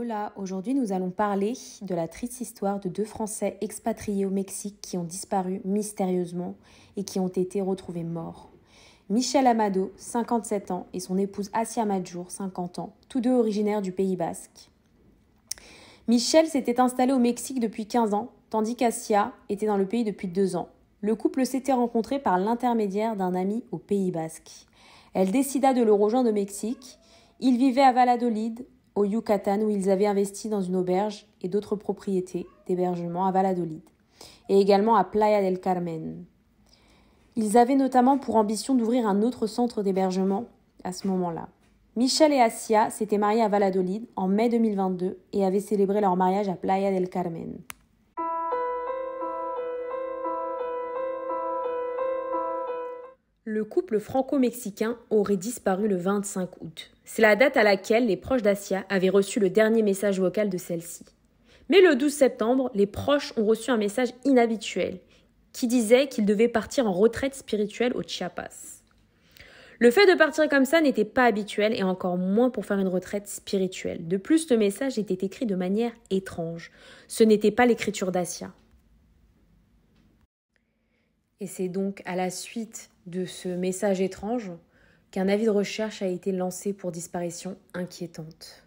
Hola, aujourd'hui nous allons parler de la triste histoire de deux Français expatriés au Mexique qui ont disparu mystérieusement et qui ont été retrouvés morts. Michel Amado, 57 ans, et son épouse Asia Madjour, 50 ans, tous deux originaires du Pays Basque. Michel s'était installé au Mexique depuis 15 ans, tandis qu'Asia était dans le pays depuis 2 ans. Le couple s'était rencontré par l'intermédiaire d'un ami au Pays Basque. Elle décida de le rejoindre au Mexique. Ils vivaient à Valladolid, au Yucatan, où ils avaient investi dans une auberge et d'autres propriétés d'hébergement à Valladolid, et également à Playa del Carmen. Ils avaient notamment pour ambition d'ouvrir un autre centre d'hébergement à ce moment-là. Michel et Asia s'étaient mariés à Valladolid en mai 2022 et avaient célébré leur mariage à Playa del Carmen. Le couple franco-mexicain aurait disparu le 25 août. C'est la date à laquelle les proches d'Asia avaient reçu le dernier message vocal de celle-ci. Mais le 12 septembre, les proches ont reçu un message inhabituel qui disait qu'ils devaient partir en retraite spirituelle au Chiapas. Le fait de partir comme ça n'était pas habituel et encore moins pour faire une retraite spirituelle. De plus, le message était écrit de manière étrange. Ce n'était pas l'écriture d'Asia. Et c'est donc à la suite de ce message étrange qu'un avis de recherche a été lancé pour disparition inquiétante.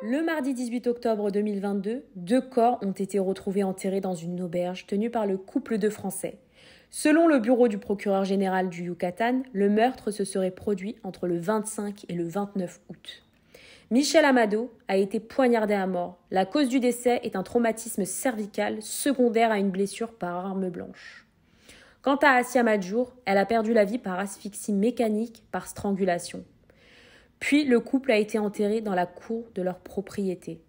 Le mardi 18 octobre 2022, 2 corps ont été retrouvés enterrés dans une auberge tenue par le couple de Français. Selon le bureau du procureur général du Yucatan, le meurtre se serait produit entre le 25 et le 29 août. Michel Amado a été poignardé à mort. La cause du décès est un traumatisme cervical secondaire à une blessure par arme blanche. Quant à Asia Madjour, elle a perdu la vie par asphyxie mécanique par strangulation. Puis le couple a été enterré dans la cour de leur propriété.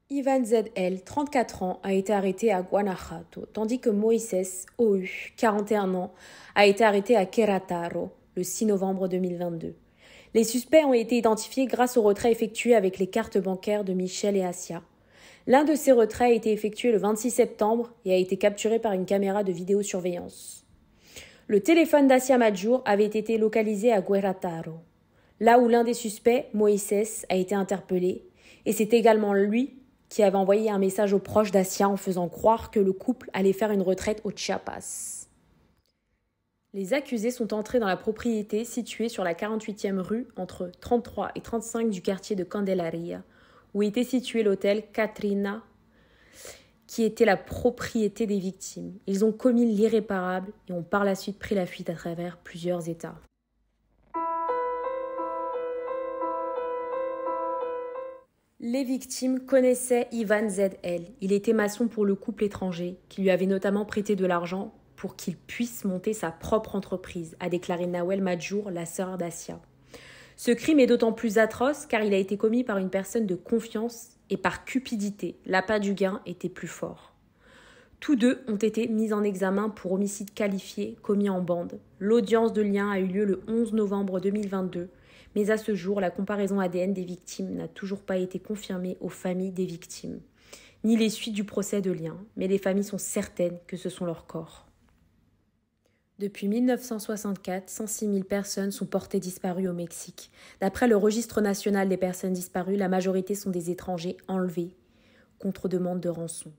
Ivan ZL, 34 ans, a été arrêté à Guanajuato, tandis que Moïses OU, 41 ans, a été arrêté à Querétaro le 6 novembre 2022. Les suspects ont été identifiés grâce au retrait effectué avec les cartes bancaires de Michel et Asia. L'un de ces retraits a été effectué le 26 septembre et a été capturé par une caméra de vidéosurveillance. Le téléphone d'Asia Madjour avait été localisé à Querétaro, là où l'un des suspects, Moïses, a été interpellé, et c'est également lui qui avait envoyé un message aux proches d'Asia en faisant croire que le couple allait faire une retraite au Chiapas. Les accusés sont entrés dans la propriété située sur la 48e rue entre 33 et 35 du quartier de Candelaria, où était situé l'hôtel Katrina, qui était la propriété des victimes. Ils ont commis l'irréparable et ont par la suite pris la fuite à travers plusieurs États. Les victimes connaissaient Ivan ZL. Il était maçon pour le couple étranger, qui lui avait notamment prêté de l'argent pour qu'il puisse monter sa propre entreprise, a déclaré Nawel Madjour, la sœur d'Asia. Ce crime est d'autant plus atroce car il a été commis par une personne de confiance et par cupidité. L'appât du gain était plus fort. Tous deux ont été mis en examen pour homicide qualifié commis en bande. L'audience de lien a eu lieu le 11 novembre 2022. Mais à ce jour, la comparaison ADN des victimes n'a toujours pas été confirmée aux familles des victimes, ni les suites du procès de lien, mais les familles sont certaines que ce sont leurs corps. Depuis 1964, 106 000 personnes sont portées disparues au Mexique. D'après le registre national des personnes disparues, la majorité sont des étrangers enlevés contre demande de rançon.